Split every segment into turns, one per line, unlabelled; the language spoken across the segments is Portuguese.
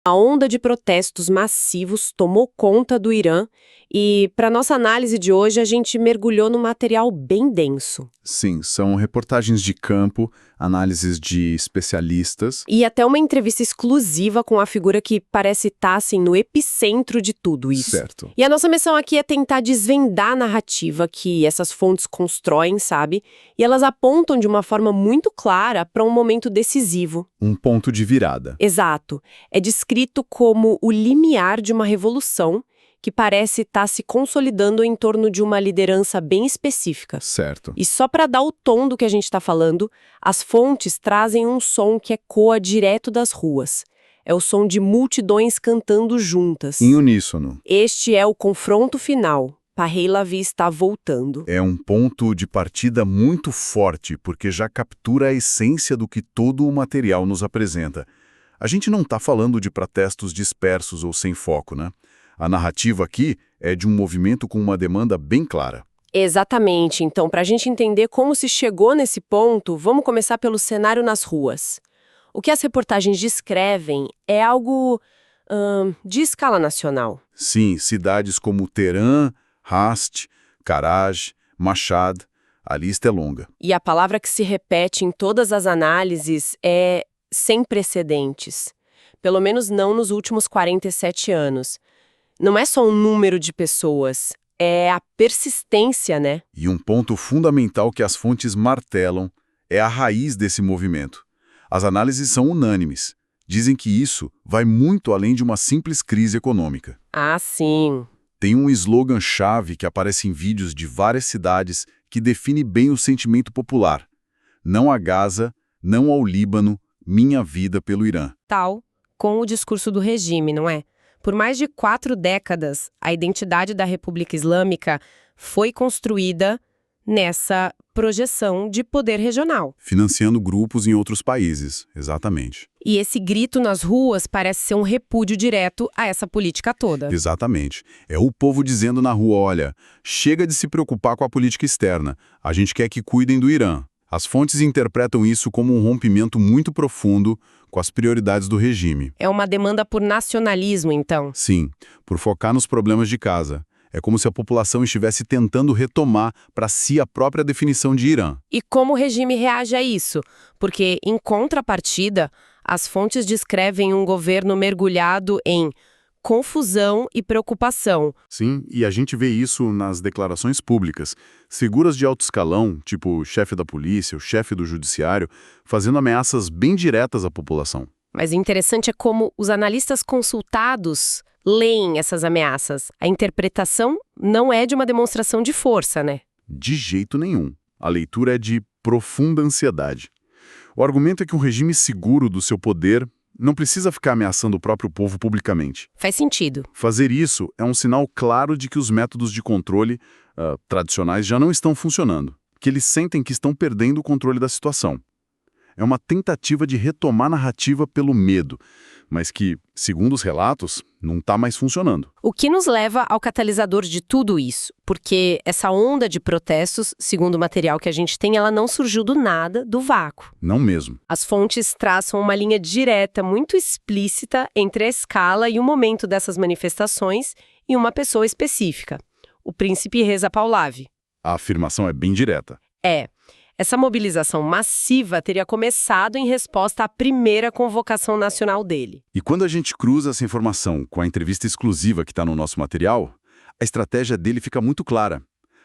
A onda de protestos massivos tomou conta do Irã e, para nossa análise de hoje, a gente mergulhou num material bem denso.
Sim, são reportagens de campo, análises de especialistas.
E até uma entrevista exclusiva com a figura que parece estar, assim, no epicentro de tudo isso.
Certo.
E a nossa missão aqui é tentar desvendar a narrativa que essas fontes constroem, sabe? E elas apontam de uma forma muito clara para um momento decisivo.
Um ponto de virada.
Exato. É descrito como o limiar de uma revolução que parece estar se consolidando em torno de uma liderança bem específica.
Certo.
E só para dar o tom do que a gente está falando, as fontes trazem um som que ecoa direto das ruas. É o som de multidões cantando juntas.
Em uníssono.
Este é o confronto final. Pahlavi está voltando.
É um ponto de partida muito forte, porque já captura a essência do que todo o material nos apresenta. A gente não está falando de protestos dispersos ou sem foco, né? A narrativa aqui é de um movimento com uma demanda bem clara.
Exatamente. Então, para a gente entender como se chegou nesse ponto, vamos começar pelo cenário nas ruas. O que as reportagens descrevem é algo de escala nacional.
Sim, cidades como Teherã, Rast, Karaj, Mashhad, a lista é longa.
E a palavra que se repete em todas as análises é sem precedentes. Pelo menos não nos últimos 47 anos. Não é só um número de pessoas, é a persistência, né?
E um ponto fundamental que as fontes martelam é a raiz desse movimento. As análises são unânimes. Dizem que isso vai muito além de uma simples crise econômica.
Ah, sim.
Tem um slogan-chave que aparece em vídeos de várias cidades que define bem o sentimento popular. Não a Gaza, não ao Líbano, minha vida pelo Irã.
Tal com o discurso do regime, não é? Por mais de 4 décadas, a identidade da República Islâmica foi construída nessa projeção de poder regional.
Financiando grupos em outros países, exatamente.
E esse grito nas ruas parece ser um repúdio direto a essa política toda.
Exatamente. É o povo dizendo na rua, olha, chega de se preocupar com a política externa, a gente quer que cuidem do Irã. As fontes interpretam isso como um rompimento muito profundo com as prioridades do regime.
É uma demanda por nacionalismo, então?
Sim, por focar nos problemas de casa. É como se a população estivesse tentando retomar para si a própria definição de Irã.
E como o regime reage a isso? Porque, em contrapartida, as fontes descrevem um governo mergulhado em confusão e preocupação.
Sim, e a gente vê isso nas declarações públicas. Figuras de alto escalão, tipo o chefe da polícia, o chefe do judiciário, fazendo ameaças bem diretas à população.
Mas o interessante é como os analistas consultados leem essas ameaças. A interpretação não é de uma demonstração de força, né?
De jeito nenhum. A leitura é de profunda ansiedade. O argumento é que um regime seguro do seu poder não precisa ficar ameaçando o próprio povo publicamente.
Faz sentido.
Fazer isso é um sinal claro de que os métodos de controle tradicionais já não estão funcionando, que eles sentem que estão perdendo o controle da situação. É uma tentativa de retomar a narrativa pelo medo, mas que, segundo os relatos, não está mais funcionando.
O que nos leva ao catalisador de tudo isso, porque essa onda de protestos, segundo o material que a gente tem, ela não surgiu do nada, do vácuo.
Não mesmo.
As fontes traçam uma linha direta, muito explícita, entre a escala e o momento dessas manifestações e uma pessoa específica, o príncipe Reza Pahlavi.
A afirmação é bem direta.
Essa mobilização massiva teria começado em resposta à primeira convocação nacional dele.
E quando a gente cruza essa informação com a entrevista exclusiva que está no nosso material, a estratégia dele fica muito clara.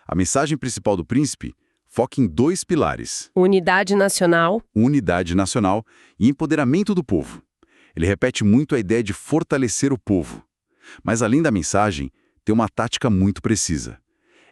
A mensagem principal do príncipe foca em 2 pilares:
Unidade nacional
e empoderamento do povo. Ele repete muito a ideia de fortalecer o povo. Mas além da mensagem, tem uma tática muito precisa.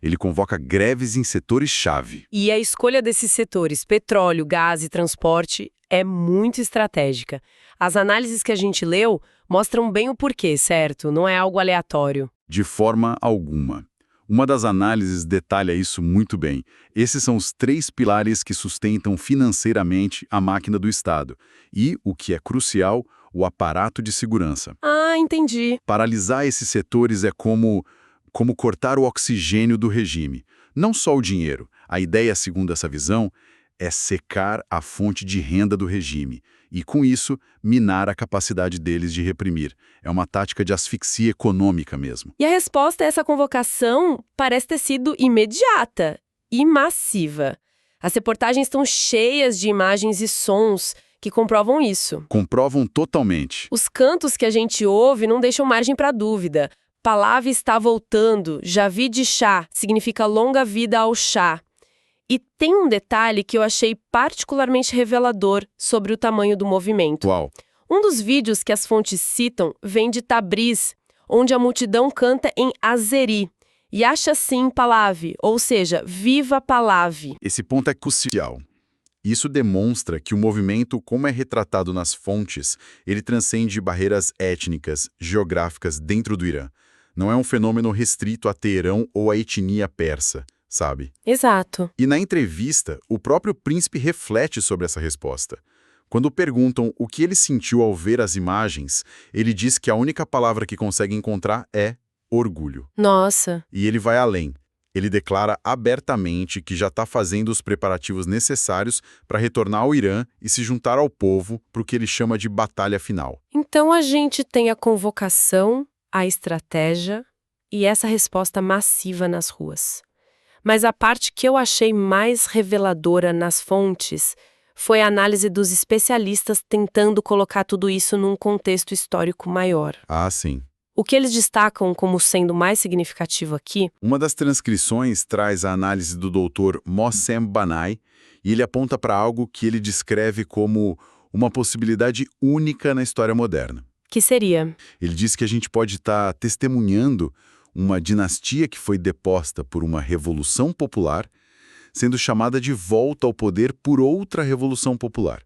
Ele convoca greves em setores-chave.
E a escolha desses setores, petróleo, gás e transporte, é muito estratégica. As análises que a gente leu mostram bem o porquê, certo? Não é algo aleatório.
De forma alguma. Uma das análises detalha isso muito bem. Esses são os 3 pilares que sustentam financeiramente a máquina do Estado. E, o que é crucial, o aparato de segurança.
Ah, entendi.
Paralisar esses setores é como cortar o oxigênio do regime. Não só o dinheiro. A ideia, segundo essa visão, é secar a fonte de renda do regime. e, com isso, minar a capacidade deles de reprimir. É uma tática de asfixia econômica mesmo.
E a resposta a essa convocação parece ter sido imediata e massiva. As reportagens estão cheias de imagens e sons que comprovam isso.
Comprovam totalmente.
Os cantos que a gente ouve não deixam margem para dúvida. Palavra está voltando, Javid Shah, significa longa vida ao Shah. E tem um detalhe que eu achei particularmente revelador sobre o tamanho do movimento.
Uau!
Um dos vídeos que as fontes citam vem de Tabriz, onde a multidão canta em azeri. Yasha Sim Pahlavi, ou seja, Viva Pahlavi.
Esse ponto é crucial. Isso demonstra que o movimento, como é retratado nas fontes, ele transcende barreiras étnicas, geográficas dentro do Irã. Não é um fenômeno restrito a Teherão ou à etnia persa, sabe?
Exato.
E na entrevista, o próprio príncipe reflete sobre essa resposta. Quando perguntam o que ele sentiu ao ver as imagens, ele diz que a única palavra que consegue encontrar é orgulho.
Nossa.
E ele vai além. Ele declara abertamente que já está fazendo os preparativos necessários para retornar ao Irã e se juntar ao povo para o que ele chama de batalha final.
Então a gente tem a convocação, a estratégia e essa resposta massiva nas ruas. Mas a parte que eu achei mais reveladora nas fontes foi a análise dos especialistas tentando colocar tudo isso num contexto histórico maior.
Ah, sim.
O que eles destacam como sendo mais significativo aqui?
Uma das transcrições traz a análise do doutor Mossem Banai e ele aponta para algo que ele descreve como uma possibilidade única na história moderna.
Que seria?
Ele diz que a gente pode estar testemunhando uma dinastia que foi deposta por uma revolução popular, sendo chamada de volta ao poder por outra revolução popular.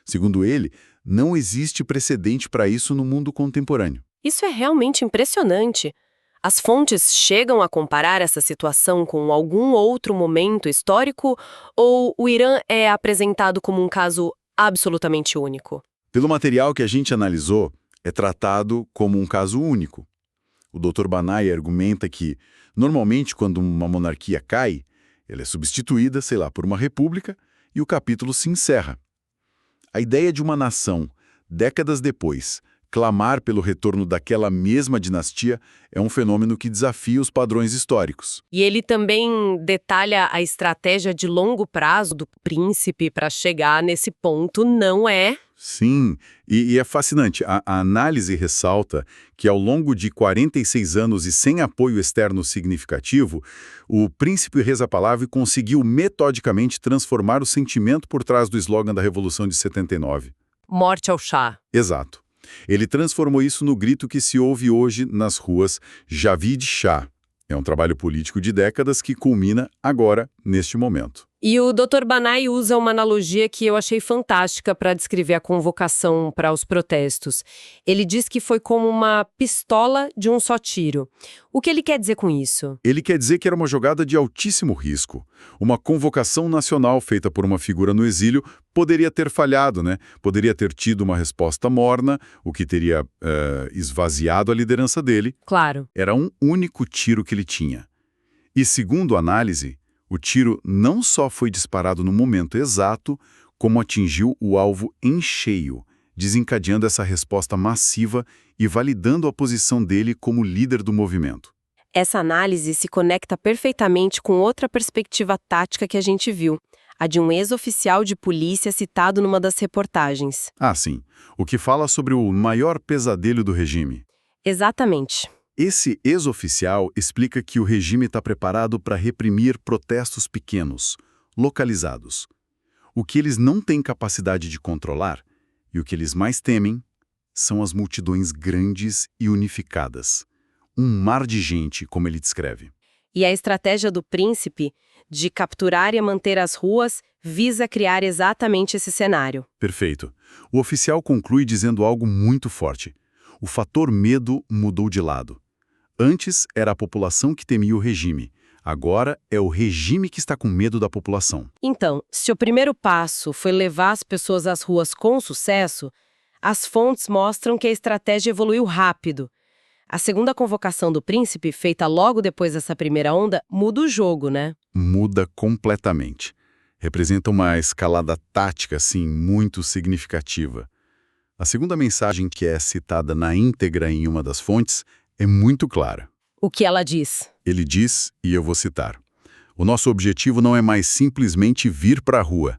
Segundo ele, não existe precedente para isso no mundo contemporâneo.
Isso é realmente impressionante. As fontes chegam a comparar essa situação com algum outro momento histórico ou o Irã é apresentado como um caso absolutamente único?
Pelo material que a gente analisou, é tratado como um caso único. O Dr. Banai argumenta que, normalmente, quando uma monarquia cai, ela é substituída, sei lá, por uma república e o capítulo se encerra. A ideia de uma nação, décadas depois, clamar pelo retorno daquela mesma dinastia é um fenômeno que desafia os padrões históricos.
E ele também detalha a estratégia de longo prazo do príncipe para chegar nesse ponto, não é?
Sim, e é fascinante. A análise ressalta que ao longo de 46 anos e sem apoio externo significativo, o príncipe Reza Pahlavi conseguiu metodicamente transformar o sentimento por trás do slogan da Revolução de 79.
Morte ao Shah.
Exato. Ele transformou isso no grito que se ouve hoje nas ruas Javid Shah. É um trabalho político de décadas que culmina agora, neste momento.
E o Dr. Banai usa uma analogia que eu achei fantástica para descrever a convocação para os protestos. Ele diz que foi como uma pistola de um só tiro. O que ele quer dizer com isso?
Ele quer dizer que era uma jogada de altíssimo risco. Uma convocação nacional feita por uma figura no exílio poderia ter falhado, né? Poderia ter tido uma resposta morna, o que teria esvaziado a liderança dele.
Claro.
Era um único tiro que ele tinha. E segundo a análise, o tiro não só foi disparado no momento exato, como atingiu o alvo em cheio, desencadeando essa resposta massiva e validando a posição dele como líder do movimento.
Essa análise se conecta perfeitamente com outra perspectiva tática que a gente viu, a de um ex-oficial de polícia citado numa das reportagens.
Ah, sim. O que fala sobre o maior pesadelo do regime.
Exatamente.
Esse ex-oficial explica que o regime está preparado para reprimir protestos pequenos, localizados. O que eles não têm capacidade de controlar, e o que eles mais temem, são as multidões grandes e unificadas. Um mar de gente, como ele descreve.
E a estratégia do príncipe de capturar e manter as ruas visa criar exatamente esse cenário.
Perfeito. O oficial conclui dizendo algo muito forte. O fator medo mudou de lado. Antes era a população que temia o regime. Agora é o regime que está com medo da população.
Então, se o primeiro passo foi levar as pessoas às ruas com sucesso, as fontes mostram que a estratégia evoluiu rápido. A segunda convocação do príncipe, feita logo depois dessa primeira onda, muda o jogo, né?
Muda completamente. Representa uma escalada tática, assim, muito significativa. A segunda mensagem, que é citada na íntegra em uma das fontes, é muito clara.
O que ela diz?
Ele diz, e eu vou citar: "O nosso objetivo não é mais simplesmente vir para a rua.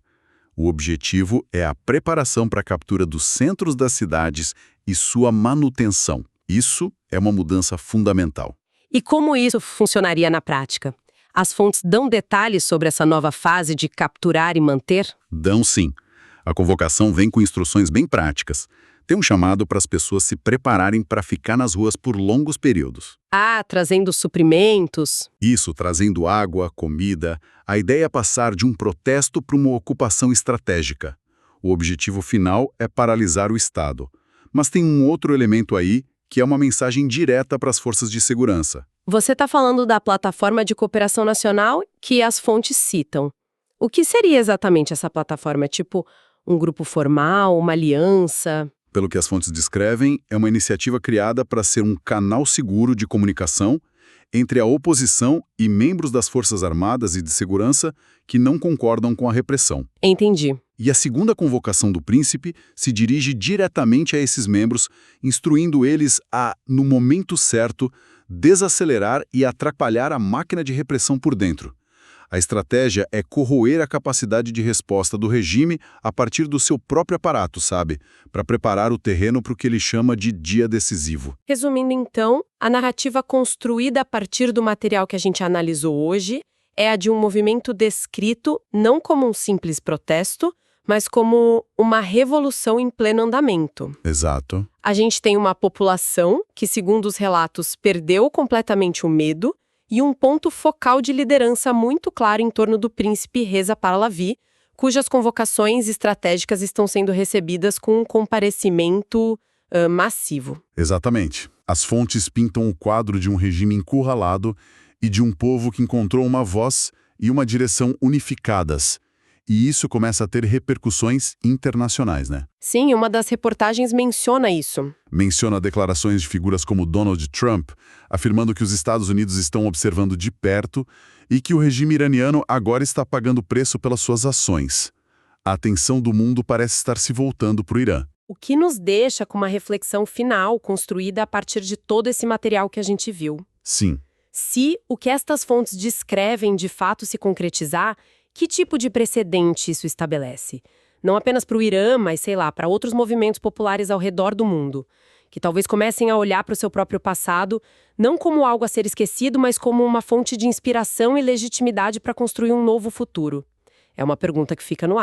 O objetivo é a preparação para a captura dos centros das cidades e sua manutenção. Isso é uma mudança fundamental."
E como isso funcionaria na prática? As fontes dão detalhes sobre essa nova fase de capturar e manter?
Dão sim. A convocação vem com instruções bem práticas. Tem um chamado para as pessoas se prepararem para ficar nas ruas por longos períodos.
Ah, trazendo suprimentos.
Isso, trazendo água, comida. A ideia é passar de um protesto para uma ocupação estratégica. O objetivo final é paralisar o Estado. Mas tem um outro elemento aí, que é uma mensagem direta para as forças de segurança.
Você está falando da Plataforma de Cooperação Nacional que as fontes citam. O que seria exatamente essa plataforma? Tipo, um grupo formal, uma aliança?
Pelo que as fontes descrevem, é uma iniciativa criada para ser um canal seguro de comunicação entre a oposição e membros das Forças Armadas e de Segurança que não concordam com a repressão.
Entendi.
E a segunda convocação do príncipe se dirige diretamente a esses membros, instruindo eles a, no momento certo, desacelerar e atrapalhar a máquina de repressão por dentro. A estratégia é corroer a capacidade de resposta do regime a partir do seu próprio aparato, sabe? Para preparar o terreno para o que ele chama de dia decisivo.
Resumindo então, a narrativa construída a partir do material que a gente analisou hoje é a de um movimento descrito não como um simples protesto, mas como uma revolução em pleno andamento.
Exato.
A gente tem uma população que, segundo os relatos, perdeu completamente o medo e um ponto focal de liderança muito claro em torno do príncipe Reza Pahlavi, cujas convocações estratégicas estão sendo recebidas com um comparecimento massivo.
Exatamente. As fontes pintam o quadro de um regime encurralado e de um povo que encontrou uma voz e uma direção unificadas. E isso começa a ter repercussões internacionais, né?
Sim, uma das reportagens menciona isso.
Menciona declarações de figuras como Donald Trump, afirmando que os Estados Unidos estão observando de perto e que o regime iraniano agora está pagando preço pelas suas ações. A atenção do mundo parece estar se voltando para o Irã.
O que nos deixa com uma reflexão final construída a partir de todo esse material que a gente viu.
Sim.
Se o que estas fontes descrevem de fato se concretizar, que tipo de precedente isso estabelece? Não apenas para o Irã, mas, sei lá, para outros movimentos populares ao redor do mundo, que talvez comecem a olhar para o seu próprio passado, não como algo a ser esquecido, mas como uma fonte de inspiração e legitimidade para construir um novo futuro. É uma pergunta que fica no ar.